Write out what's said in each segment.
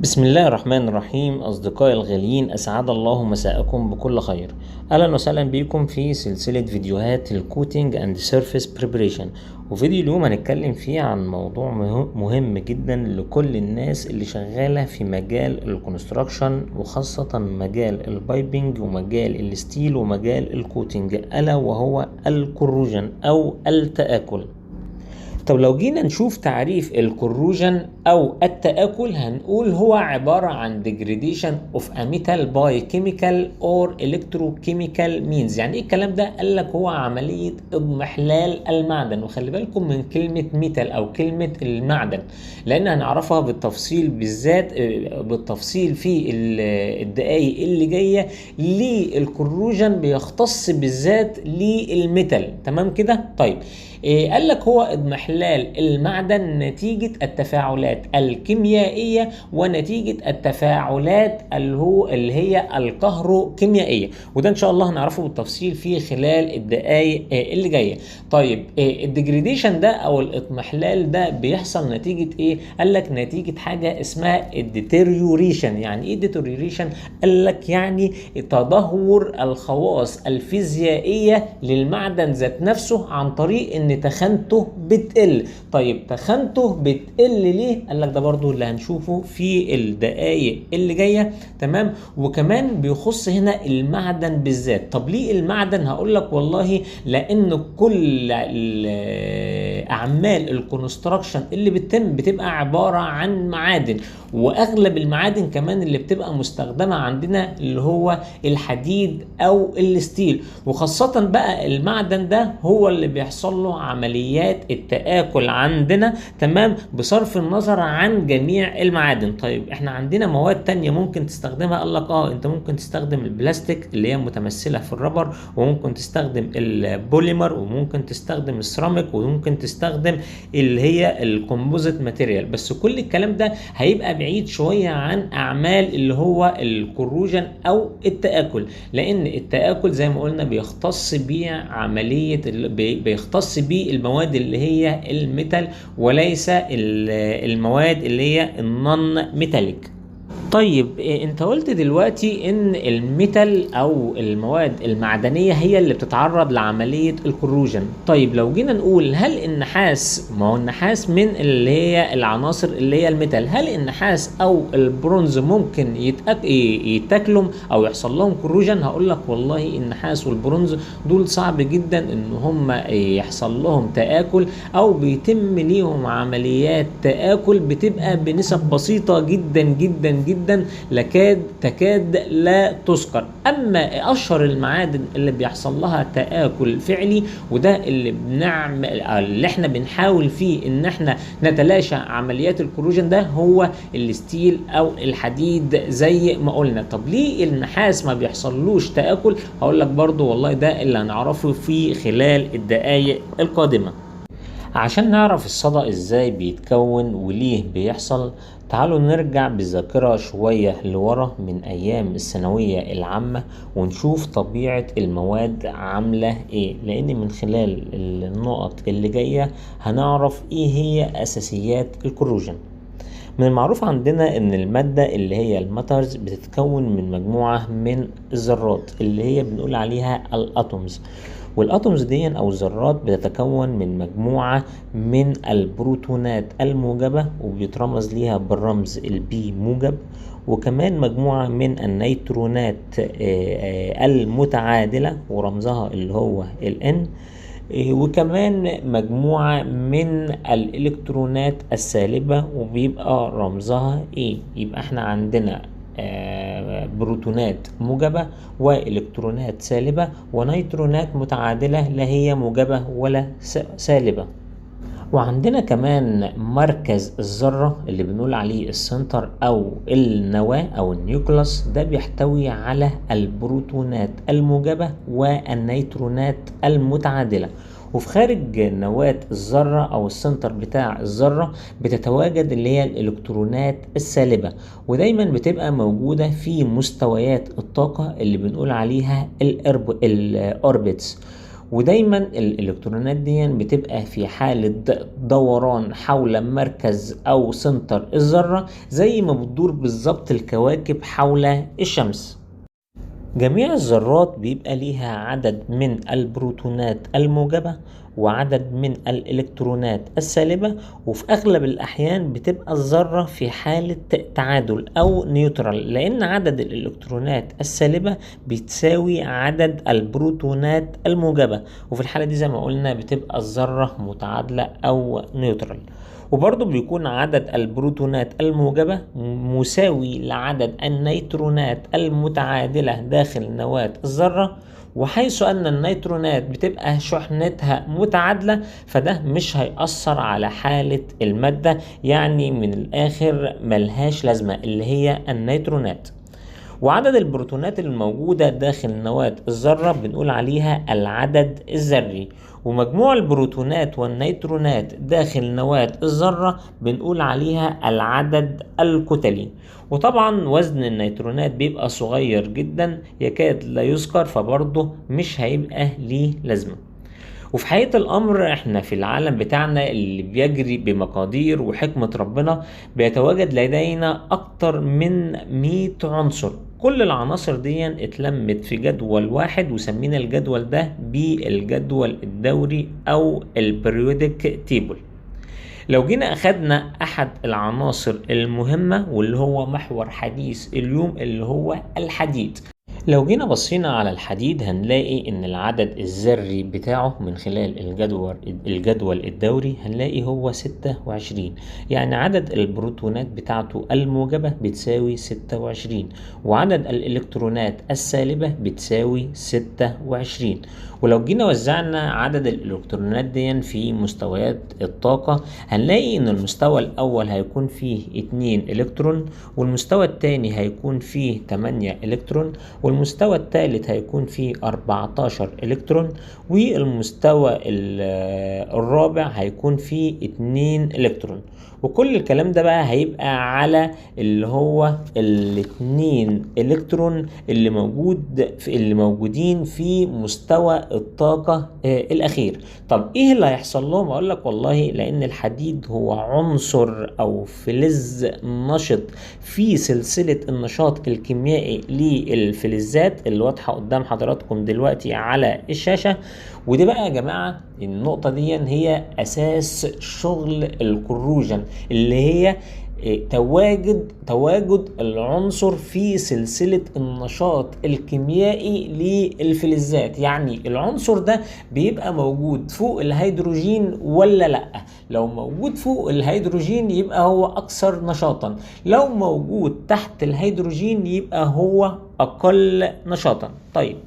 بسم الله الرحمن الرحيم. أصدقائي الغاليين، أسعد الله مساءكم بكل خير. أهلا وسهلا بكم في سلسلة فيديوهات الكوتينج اند سيرفيس بريبريشن. وفيديو اليوم هنتكلم فيه عن موضوع مهم جدا لكل الناس اللي شغالة في مجال الكونستراكشن، وخاصة مجال البايبنج ومجال الستيل ومجال الكوتينج، ألا وهو الكروجن أو التآكل. طب لو جينا نشوف تعريف الكروجن أو التآكل، هنقول هو عبارة عن degradation of a metal by chemical or electrochemical means. يعني ايه الكلام ده؟ قال لك هو عملية اضمحلال المعدن. وخلي بالكم من كلمة ميتال أو كلمة المعدن، لأن هنعرفها بالتفصيل، بالذات بالتفصيل في الدقايق اللي جاية. ليه الكروجن بيختص بالذات للميتال؟ تمام كده؟ طيب قال لك هو اضمحلال المعدن نتيجة التفاعلات الكيميائية ونتيجة التفاعلات اللي هي الكهروكيميائية، وده ان شاء الله هنعرفه بالتفصيل في خلال الدقائق اللي جاية. طيب الديجريديشن ده او الاضمحلال ده بيحصل نتيجة ايه؟ قال لك نتيجة حاجة اسمها الديتيريوريشن. يعني ايه ديتيريوريشن؟ قال لك يعني تدهور الخواص الفيزيائية للمعدن ذات نفسه عن طريق ان تخانته بتقل. طيب تخانته بتقل ليه؟ قال لك ده برضو اللي هنشوفه في الدقائق اللي جايه. تمام. وكمان بيخص هنا المعدن بالذات. طب ليه المعدن؟ هقول لك والله لان كل اعمال الكونستراكشن اللي بتبقى عباره عن معادن، واغلب المعادن كمان اللي بتبقى مستخدمه عندنا اللي هو الحديد او الستيل. وخاصه بقى المعدن ده هو اللي بيحصل له عمليات التآكل عندنا، تمام، بصرف النظر عن جميع المعادن. طيب احنا عندنا مواد تانية ممكن تستخدمها. قال لك انت ممكن تستخدم البلاستيك اللي هي متمثلة في الربر، وممكن تستخدم البوليمر، وممكن تستخدم السيراميك، وممكن تستخدم اللي هي الكومبوزيت ماتيريال. بس كل الكلام ده هيبقى بعيد شوية عن اعمال اللي هو الكروجن او التآكل، لان التآكل زي ما قلنا بيختص بعملية بيختص بالمواد اللي هي الميتال، وليس المواد اللي هي النون ميتاليك. طيب انت قلت دلوقتي ان الميتال او المواد المعدنية هي اللي بتتعرض لعملية الكروجن. طيب لو جينا نقول هل النحاس، ما هو النحاس من اللي هي العناصر اللي هي الميتال، هل النحاس او البرونز ممكن يتاكلوا او يحصل لهم كروجن؟ هقول لك والله النحاس والبرونز دول صعب جدا ان هم يحصل لهم تآكل، او بيتم ليهم عمليات تآكل بتبقى بنسب بسيطة جدا جدا جدا، تكاد لا تذكر. اما اشهر المعادن اللي بيحصل لها تآكل فعلي، وده اللي احنا بنحاول فيه ان احنا نتلاشى عمليات الكروجن، ده هو الستيل او الحديد زي ما قلنا. طب ليه النحاس ما بيحصلوش تآكل؟ هقول لك برضو والله ده اللي هنعرفه في خلال الدقائق القادمة. عشان نعرف الصدى ازاي بيتكون وليه بيحصل، تعالوا نرجع بالذاكرة شوية لورا من ايام الثانوية العامة ونشوف طبيعة المواد عاملة ايه، لان من خلال النقط اللي جاية هنعرف ايه هي اساسيات الكروجن. من المعروف عندنا ان المادة اللي هي الماترز بتتكون من مجموعة من الذرات اللي هي بنقول عليها الاتومز، والاتومز دي او الذرات بتتكون من مجموعة من البروتونات الموجبة وبيترمز ليها بالرمز البي موجب، وكمان مجموعة من النيترونات المتعادلة ورمزها اللي هو الN، وكمان مجموعة من الإلكترونات السالبة وبيبقى رمزها E. يبقى احنا عندنا بروتونات موجبة وإلكترونات سالبة ونيترونات متعادلة لا هي موجبة ولا سالبة. وعندنا كمان مركز الذرة اللي بنقول عليه السنتر أو النواة أو النيوكلاس، ده بيحتوي على البروتونات الموجبة والنيترونات المتعادلة. وفي خارج نواة الذرة أو السنتر بتاع الذرة بتتواجد اللي هي الإلكترونات السالبة، ودايما بتبقى موجودة في مستويات الطاقة اللي بنقول عليها الأوربتس. ودايما الالكترونات دي بتبقى في حالة دوران حول مركز او سنتر الذرة، زي ما بتدور بالظبط الكواكب حول الشمس. جميع الذرات بيبقى ليها عدد من البروتونات الموجبة وعدد من الإلكترونات السالبة، وفي أغلب الأحيان بتبقى الذرة في حالة تعادل أو نيوترال، لأن عدد الإلكترونات السالبة بتساوي عدد البروتونات الموجبة، وفي الحالة دي زي ما قلنا بتبقى الذرة متعادلة أو نيوترال. وبرضه بيكون عدد البروتونات الموجبة مساوي لعدد النيترونات المتعادلة داخل نواة الذرة، وحيث أن النيترونات بتبقى شحنتها متعادلة فده مش هيأثر على حالة المادة، يعني من الآخر ملهاش لازمة اللي هي النيترونات. وعدد البروتونات الموجودة داخل نواة الذرة بنقول عليها العدد الذري، ومجموع البروتونات والنيترونات داخل نواة الذرة بنقول عليها العدد الكتلي. وطبعا وزن النيترونات بيبقى صغير جدا يكاد لا يذكر، فبرضه مش هيبقى ليه لازمة. وفي حقيقة الأمر احنا في العالم بتاعنا اللي بيجري بمقادير وحكمة ربنا بيتواجد لدينا أكتر من 100 عنصر. كل العناصر دي اتلمت في جدول واحد، وسمينا الجدول ده بالجدول الدوري أو البريودك تيبل. لو جينا أخدنا أحد العناصر المهمة واللي هو محور حديث اليوم اللي هو الحديد، لو جينا بصينا على الحديد هنلاقي ان العدد الذري بتاعه من خلال الجدول الدوري هنلاقي هو 26، يعني عدد البروتونات بتاعته الموجبة بتساوي 26، وعدد الالكترونات السالبة بتساوي 26. ولو جينا وزعنا عدد الالكترونات دي في مستويات الطاقة هنلاقي ان المستوى الاول هيكون فيه 2 الكترون، والمستوى الثاني هيكون فيه 8 الكترون، والمستوى الثالث هيكون فيه 14 الكترون، والمستوى الرابع هيكون فيه 2 الكترون. وكل الكلام ده بقى هيبقى على اللي هو الاتنين الكترون اللي موجودين في مستوى الطاقة الاخير. طب ايه اللي هيحصل لهم؟ اقول لك والله لان الحديد هو عنصر او فلز نشط في سلسلة النشاط الكيميائي للفلزات اللي واضحة قدام حضراتكم دلوقتي على الشاشة. ودي بقى يا جماعة النقطة دي هي اساس شغل الكروجن، اللي هي تواجد العنصر في سلسلة النشاط الكيميائي للفلزات. يعني العنصر ده بيبقى موجود فوق الهيدروجين ولا لا؟ لو موجود فوق الهيدروجين يبقى هو اكثر نشاطا، لو موجود تحت الهيدروجين يبقى هو اقل نشاطا. طيب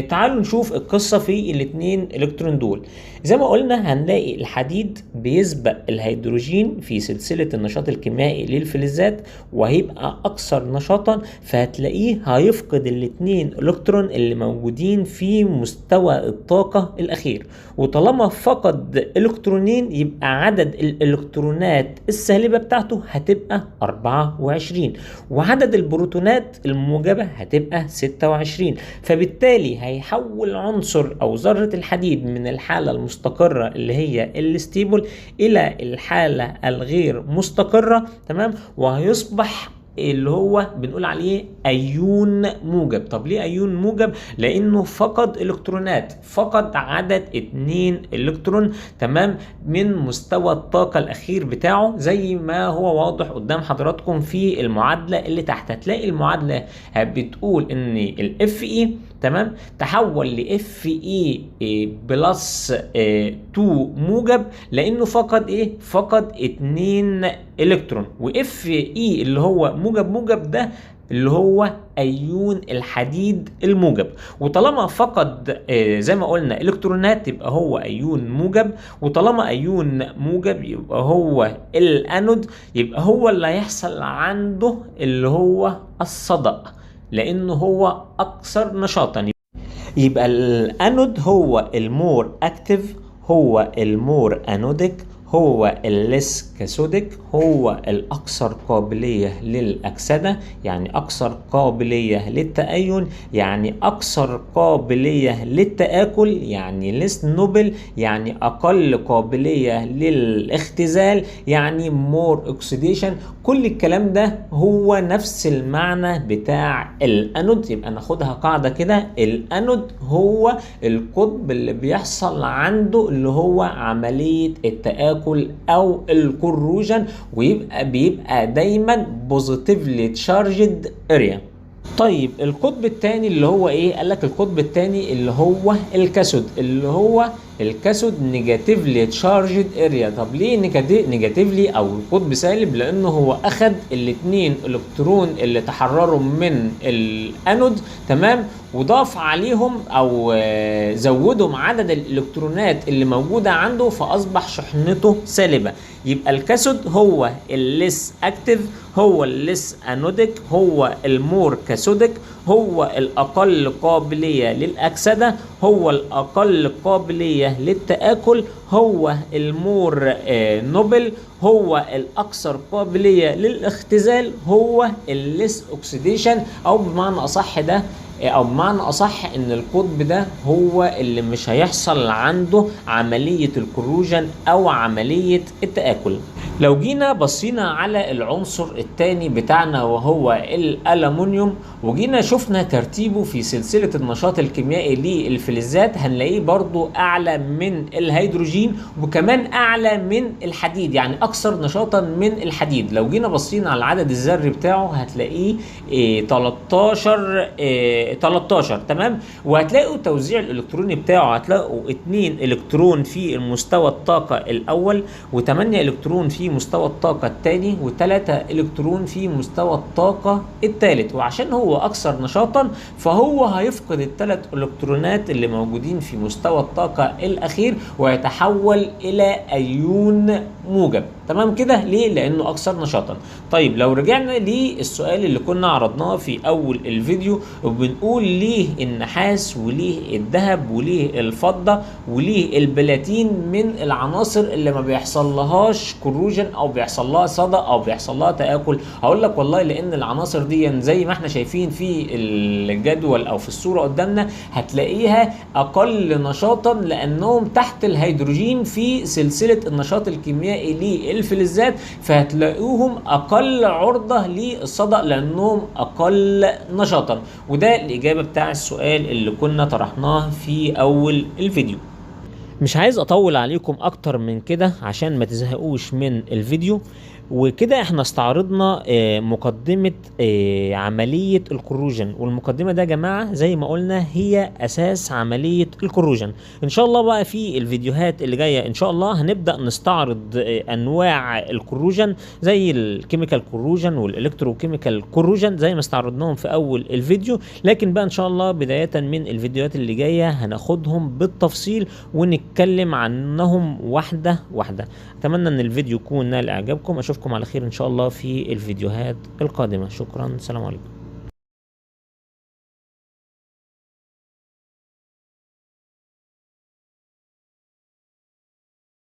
تعالوا نشوف القصة في الاتنين الكترون دول. زي ما قلنا هنلاقي الحديد بيسبق الهيدروجين في سلسلة النشاط الكيميائي للفلزات وهيبقى اكثر نشاطا، فهتلاقيه هيفقد الاتنين الكترون اللي موجودين في مستوى الطاقة الاخير. وطالما فقد الكترونين يبقى عدد الالكترونات السالبة بتاعته هتبقى 24، وعدد البروتونات الموجبة هتبقى 26. فبالتالي هيحول عنصر او ذرة الحديد من الحالة المستقرة اللي هي الستيبل الى الحالة الغير مستقرة، تمام، وهيصبح اللي هو بنقول عليه ايون موجب. طب ليه ايون موجب؟ لانه فقد الكترونات، فقد عدد 2 الكترون، تمام، من مستوى الطاقة الاخير بتاعه زي ما هو واضح قدام حضراتكم في المعادلة اللي تحت. هتلاقي المعادلة بتقول ان الاف اي، تمام، تحول لاف اي بلس 2 موجب لانه فقد ايه؟ فقد 2 الكترون. واف اي اللي هو موجب ده اللي هو ايون الحديد الموجب. وطالما فقد زي ما قلنا الكترونات يبقى هو ايون موجب، وطالما ايون موجب يبقى هو الانود، يبقى هو اللي هيحصل عنده اللي هو الصدأ لانه هو اكثر نشاطا. يبقى الانود هو المور اكتف، هو المور انوديك، هو الليس كاثوديك، هو الأكثر قابلية للأكسدة، يعني أكثر قابلية للتأين، يعني أكثر قابلية للتآكل، يعني ليس نوبل، يعني أقل قابلية للاختزال، يعني مور اوكسيديشن. كل الكلام ده هو نفس المعنى بتاع الأنود. يبقى ناخدها قاعدة كده، الأنود هو القطب اللي بيحصل عنده اللي هو عملية التآكل او الكروجن، بيبقى دايما بوزيتيفلي تشارجد اريا. طيب القطب الثاني اللي هو ايه؟ قال لك القطب الثاني اللي هو الكاثود، اللي هو الكاثود نيجاتيفلي تشارجد اريا. طب ليه نيجاتيفلي او القطب سالب؟ لانه هو اخد الاثنين الكترون اللي تحرروا من الانود، تمام، وضاف عليهم او زودهم عدد الالكترونات اللي موجوده عنده، فاصبح شحنته سالبه. يبقى الكاثود هو الليس اكتيف، هو الليس انوديك، هو المور كاثوديك، هو الاقل قابليه للاكسده، هو الاقل قابليه للتآكل، هو المور نوبل، هو الاكثر قابليه للاختزال، هو الليس اوكسيديشن. او بمعنى اصح ده، او بمعنى اصح ان القطب ده هو اللي مش هيحصل عنده عمليه الكروجن او عمليه التآكل. لو جينا بصينا على العنصر الثاني بتاعنا وهو الألمنيوم، وجينا شفنا ترتيبه في سلسلة النشاط الكيميائي للفلزات، هنلاقيه برضو أعلى من الهيدروجين وكمان أعلى من الحديد، يعني أكثر نشاطا من الحديد. لو جينا بصينا على العدد الذري بتاعه هتلاقيه 13 تمام. وهتلاقوا توزيع الإلكتروني بتاعه، هتلاقوا 2 إلكترون في المستوى الطاقة الأول، و8 إلكترون في مستوى الطاقة الثاني، و3 إلكترون في مستوى الطاقة الثالث. وعشان هو أكثر نشاطا فهو هيفقد ال3 إلكترونات اللي موجودين في مستوى الطاقة الأخير ويتحول إلى أيون موجب، تمام كده. ليه؟ لأنه أكثر نشاطا. طيب لو رجعنا للسؤال اللي كنا عرضناه في أول الفيديو، وبنقول ليه النحاس وليه الذهب وليه الفضة وليه البلاتين من العناصر اللي ما بيحصل لهاش كروجن او بيحصل لها صدى او بيحصل لها تآكل؟ هقول لك والله لان العناصر دي زي ما احنا شايفين في الجدول او في الصورة قدامنا هتلاقيها اقل نشاطا لانهم تحت الهيدروجين في سلسلة النشاط الكيميائي للفلزات، فهتلاقوهم اقل عرضة للصدى لانهم اقل نشاطا. وده الاجابة بتاع السؤال اللي كنا طرحناه في اول الفيديو. مش عايز اطول عليكم اكتر من كده عشان ما تزهقوش من الفيديو. وكده احنا استعرضنا مقدمة عملية الكروجن، والمقدمة ده يا جماعة زي ما قلنا هي اساس عملية الكروجن. ان شاء الله بقى في الفيديوهات اللي جاية ان شاء الله هنبدأ نستعرض انواع الكروجن زي الكيميكال كروجن والالكتروكيميكال كروجن زي ما استعرضناهم في اول الفيديو. لكن بقى ان شاء الله بداية من الفيديوهات اللي جاية هناخدهم بالتفصيل ونتكلم عنهم واحدة واحدة. اتمنى ان الفيديو يكون نال اعجابكم. اشوفكم على خير ان شاء الله في الفيديوهات القادمة. شكرا، سلام عليكم.